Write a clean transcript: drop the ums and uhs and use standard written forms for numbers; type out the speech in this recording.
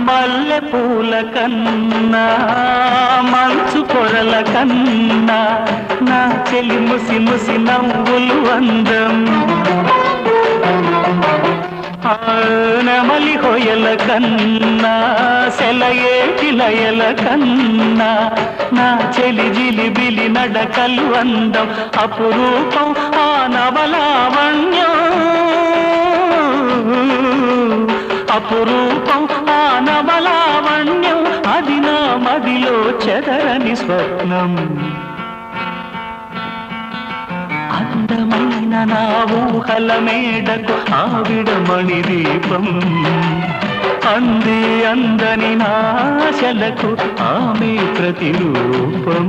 మల్లె పూల కన్నా మంచు పొరల కన్నా నా చెలి ముసి ముసి నవ్వులు అందం నెమలి హొయల కన్నా సెలయేటి లయల కన్నా నా చెలి జిలిబిలి నడకలు అందం అపురూపం ఆ నవలావణ్యం అపురూపం ఆ నవలావణ్యం అది నా మదిలో చెదరని స్వప్నం అందమైన నా ఊహల మేడకు ఆవిడమణి దీపం అంది అందని నాశలకు ఆమె ప్రతిరూపం